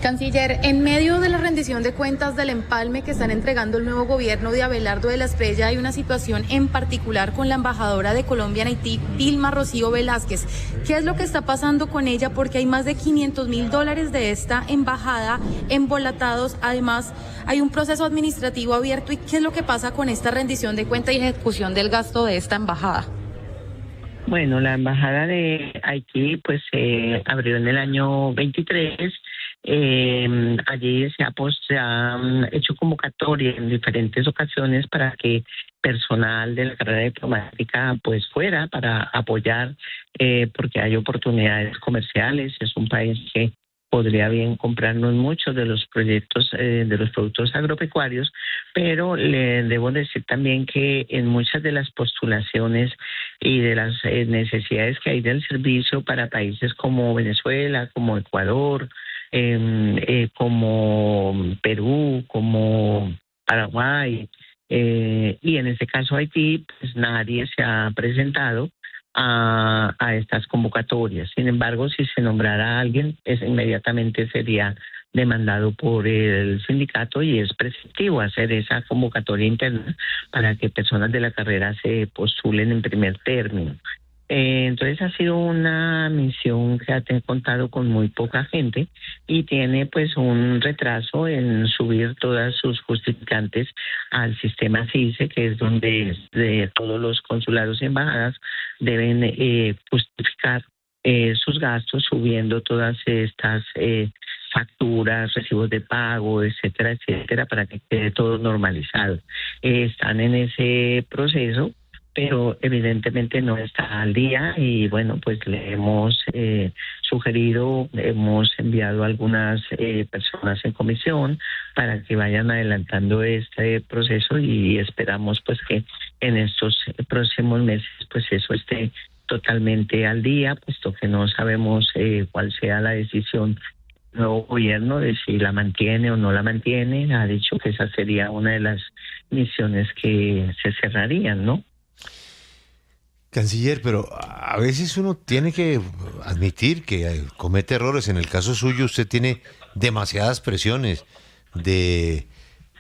Canciller, en medio de la rendición de cuentas del empalme que están entregando el nuevo gobierno de Abelardo de la Espriella, hay una situación en particular con la embajadora de Colombia en Haití, Vilma Rocío Velázquez. ¿Qué es lo que está pasando con ella? Porque hay más de $500.000 de esta embajada embolatados. Además, hay un proceso administrativo abierto. ¿Y qué es lo que pasa con esta rendición de cuentas y ejecución del gasto de esta embajada? Bueno, la embajada de Haití pues se abrió en el año 23. Allí se ha hecho convocatoria en diferentes ocasiones para que personal de la carrera diplomática pues fuera para apoyar, porque hay oportunidades comerciales. Es un país que podría bien comprarnos muchos de los proyectos, de los productos agropecuarios, pero le debo decir también que en muchas de las postulaciones y de las necesidades que hay del servicio para países como Venezuela, como Ecuador, como Perú, como Paraguay, y en este caso Haití, pues nadie se ha presentado a estas convocatorias. Sin embargo, si se nombrara a alguien, inmediatamente sería demandado por el sindicato y es preceptivo hacer esa convocatoria interna para que personas de la carrera se postulen en primer término. Entonces ha sido una misión que ha contado con muy poca gente y tiene pues un retraso en subir todas sus justificantes al sistema CICE, que es donde todos los consulados y embajadas deben justificar sus gastos subiendo todas estas facturas, recibos de pago, etcétera, etcétera, para que quede todo normalizado. Están en ese proceso, pero evidentemente no está al día y bueno, pues le hemos sugerido, hemos enviado a algunas personas en comisión para que vayan adelantando este proceso y esperamos pues que en estos próximos meses pues eso esté totalmente al día, puesto que no sabemos cuál sea la decisión del nuevo gobierno de si la mantiene o no la mantiene. Ha dicho que esa sería una de las misiones que se cerrarían, ¿no? Canciller, pero a veces uno tiene que admitir que comete errores. En el caso suyo, usted tiene demasiadas presiones de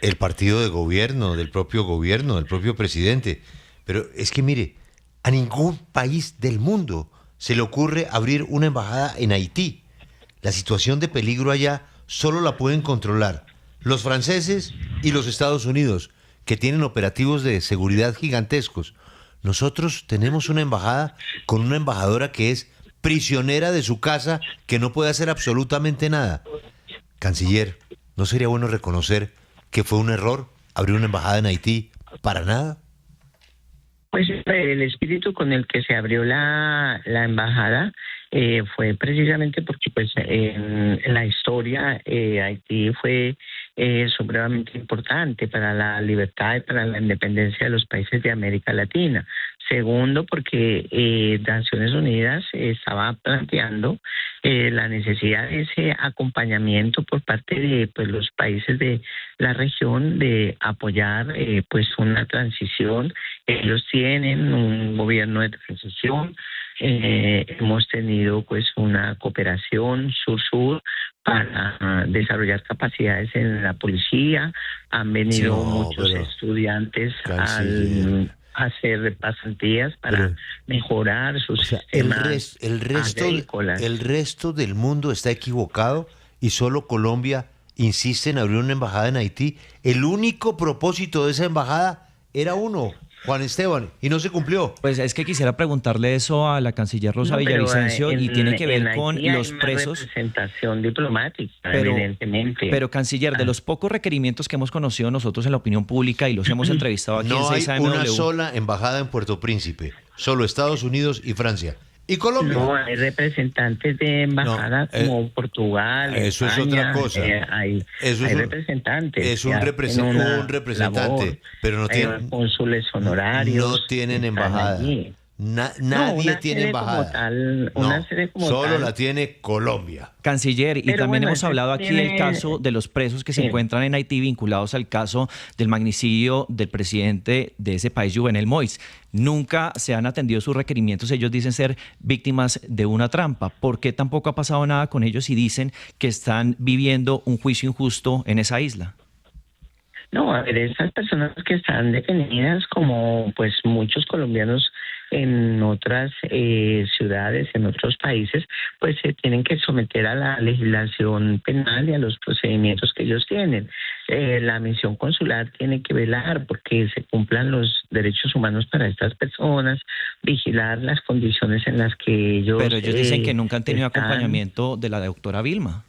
el partido de gobierno, del propio presidente. Pero es que mire, a ningún país del mundo se le ocurre abrir una embajada en Haití. La situación de peligro allá solo la pueden controlar los franceses y los Estados Unidos, que tienen operativos de seguridad gigantescos. Nosotros tenemos una embajada con una embajadora que es prisionera de su casa, que no puede hacer absolutamente nada. Canciller, ¿no sería bueno reconocer que fue un error abrir una embajada en Haití para nada? Pues el espíritu con el que se abrió la embajada fue precisamente porque pues en la historia Haití fue supremamente importante para la libertad y para la independencia de los países de América Latina. Segundo, porque Naciones Unidas estaba planteando la necesidad de ese acompañamiento por parte de pues, los países de la región de apoyar pues una transición. Ellos tienen un gobierno de transición. Hemos tenido pues una cooperación sur-sur para desarrollar capacidades en la policía. Han venido muchos estudiantes a hacer pasantías para mejorar sus sistemas agrícolas. El resto del mundo está equivocado y solo Colombia insiste en abrir una embajada en Haití. El único propósito de esa embajada era uno, Juan Esteban, y no se cumplió. Pues es que quisiera preguntarle eso a la canciller Rosa Villavicencio y tiene que ver con los presos. Representación diplomática, evidentemente. Pero canciller, de los pocos requerimientos que hemos conocido nosotros en la opinión pública y los hemos entrevistado aquí en 6am. No hay una sola embajada en Puerto Príncipe, solo Estados Unidos y Francia. ¿Y Colombia? No, hay representantes de embajada como Portugal, eso España, es otra cosa. Hay representantes. Es un representante, pero no tienen cónsules honorarios. No tienen embajada. Nadie tiene embajada. Solo la tiene Colombia. Canciller, y también hemos hablado aquí del caso de los presos que se encuentran en Haití vinculados al caso del magnicidio del presidente de ese país, Jovenel Moïse. Nunca se han atendido sus requerimientos. Ellos dicen ser víctimas de una trampa. ¿Por qué tampoco ha pasado nada con ellos y dicen que están viviendo un juicio injusto en esa isla? No, a ver, esas personas que están detenidas, como pues muchos colombianos en otras ciudades, en otros países, pues se tienen que someter a la legislación penal y a los procedimientos que ellos tienen. La misión consular tiene que velar porque se cumplan los derechos humanos para estas personas, vigilar las condiciones en las que ellos... Pero ellos dicen que nunca han tenido acompañamiento de la doctora Vilma.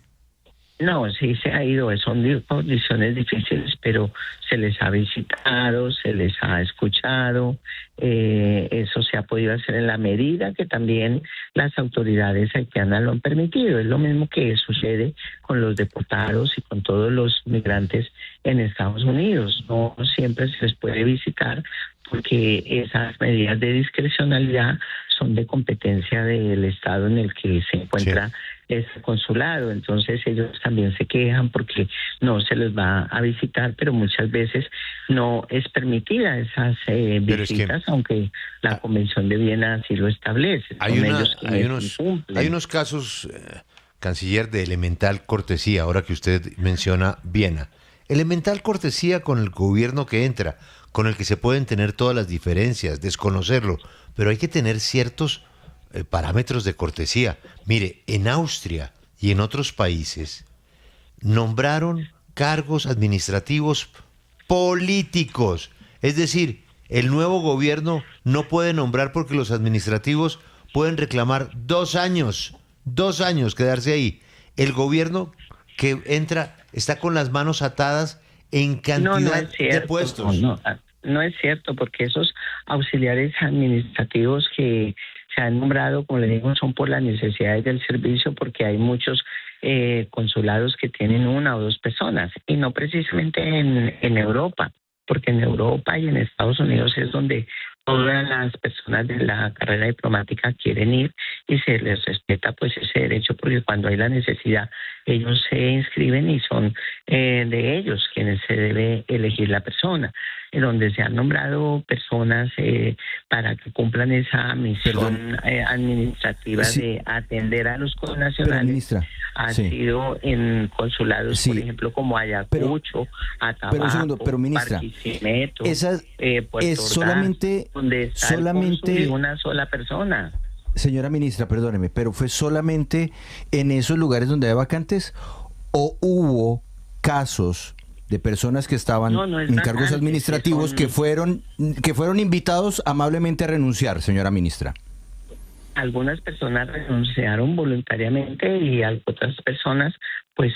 No, sí se ha ido, son condiciones difíciles, pero se les ha visitado, se les ha escuchado, eso se ha podido hacer en la medida que también las autoridades haitianas lo han permitido. Es lo mismo que sucede con los deportados y con todos los migrantes en Estados Unidos. No siempre se les puede visitar porque esas medidas de discrecionalidad son de competencia del Estado en el que se encuentra ese consulado. Entonces ellos también se quejan porque no se les va a visitar, pero muchas veces no es permitida esas visitas, aunque la Convención de Viena así lo establece. Hay unos casos, canciller, de elemental cortesía, ahora que usted menciona Viena. Elemental cortesía con el gobierno que entra, con el que se pueden tener todas las diferencias, desconocerlo, pero hay que tener ciertos parámetros de cortesía. Mire, en Austria y en otros países nombraron cargos administrativos políticos. Es decir, el nuevo gobierno no puede nombrar porque los administrativos pueden reclamar 2 años, quedarse ahí. El gobierno que entra está con las manos atadas en cantidad de puestos. No es cierto, porque esos auxiliares administrativos que se han nombrado, como le digo, son por las necesidades del servicio, porque hay muchos consulados que tienen 1 o 2 personas, y no precisamente en Europa, porque en Europa y en Estados Unidos es donde todas las personas de la carrera diplomática quieren ir y se les respeta pues ese derecho, porque cuando hay la necesidad ellos se inscriben y son de ellos quienes se debe elegir la persona. En donde se han nombrado personas para que cumplan esa misión administrativa de atender a los connacionales, han sido en consulados, por ejemplo, como Ayacucho, Atabaco, Barquisimeto, Puerto Ordaz, solamente donde está una sola persona. Señora ministra, perdóneme, pero ¿fue solamente en esos lugares donde hay vacantes o hubo casos de personas que estaban en cargos administrativos que fueron invitados amablemente a renunciar, señora ministra? Algunas personas renunciaron voluntariamente y otras personas, pues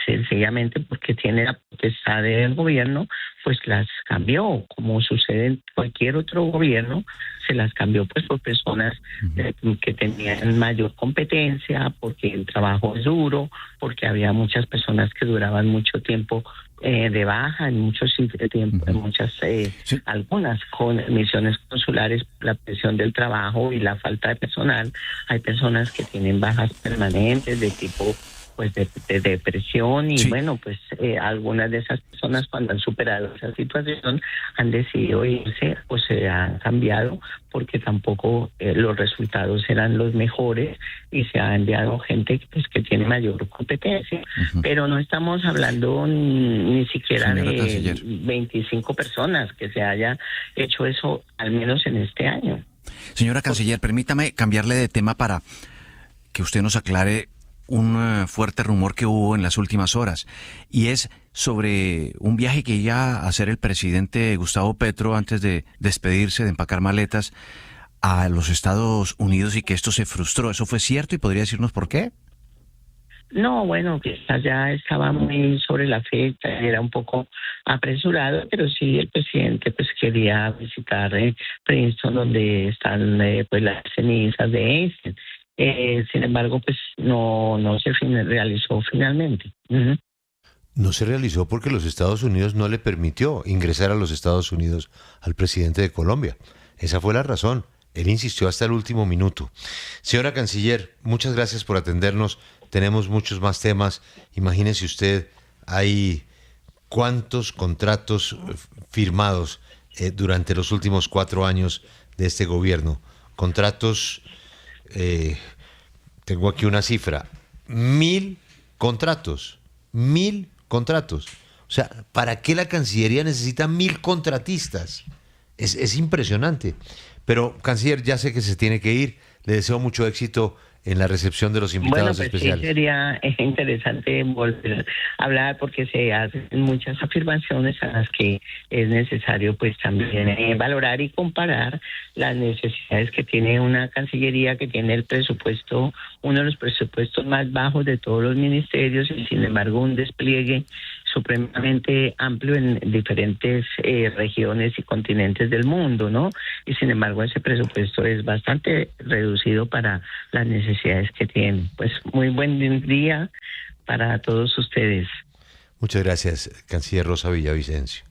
sencillamente porque tiene la potestad del gobierno, pues las cambió, como sucede en cualquier otro gobierno, se las cambió pues por personas que tenían mayor competencia, porque el trabajo es duro, porque había muchas personas que duraban mucho tiempo de baja en muchos tiempo, en muchas algunas con misiones consulares, la presión del trabajo y la falta de personal. Hay personas que tienen bajas permanentes de tipo pues de depresión y bueno, pues algunas de esas personas cuando han superado esa situación han decidido irse o se han cambiado porque tampoco los resultados eran los mejores y se ha enviado gente pues, que tiene mayor competencia, pero no estamos hablando ni siquiera de 25 personas que se haya hecho eso al menos en este año. Señora Canciller, permítame cambiarle de tema para que usted nos aclare un fuerte rumor que hubo en las últimas horas, y es sobre un viaje que iba a hacer el presidente Gustavo Petro antes de despedirse, de empacar maletas a los Estados Unidos, y que esto se frustró. ¿Eso fue cierto y podría decirnos por qué? No, bueno, quizás ya estaba muy sobre la fecha, era un poco apresurado, pero sí el presidente pues quería visitar Princeton, donde están pues las cenizas de Einstein. Sin embargo, pues no se realizó finalmente. No se realizó porque los Estados Unidos no le permitió ingresar a los Estados Unidos al presidente de Colombia. Esa fue la razón. Él insistió hasta el último minuto. Señora Canciller, muchas gracias por atendernos. Tenemos muchos más temas. Imagínese usted, hay cuántos contratos firmados durante los últimos 4 años de este gobierno. Contratos, tengo aquí una cifra, 1.000 contratos. 1.000 contratos. O sea, ¿para qué la Cancillería necesita 1.000 contratistas? Es impresionante. Pero, Canciller, ya sé que se tiene que ir. Le deseo mucho éxito en la recepción de los invitados especiales. Sí, sería interesante volver a hablar porque se hacen muchas afirmaciones a las que es necesario pues también valorar y comparar las necesidades que tiene una Cancillería que tiene el presupuesto, uno de los presupuestos más bajos de todos los ministerios y sin embargo un despliegue supremamente amplio en diferentes regiones y continentes del mundo, ¿no? Y sin embargo ese presupuesto es bastante reducido para las necesidades que tiene. Pues muy buen día para todos ustedes. Muchas gracias, Canciller Rosa Villavicencio.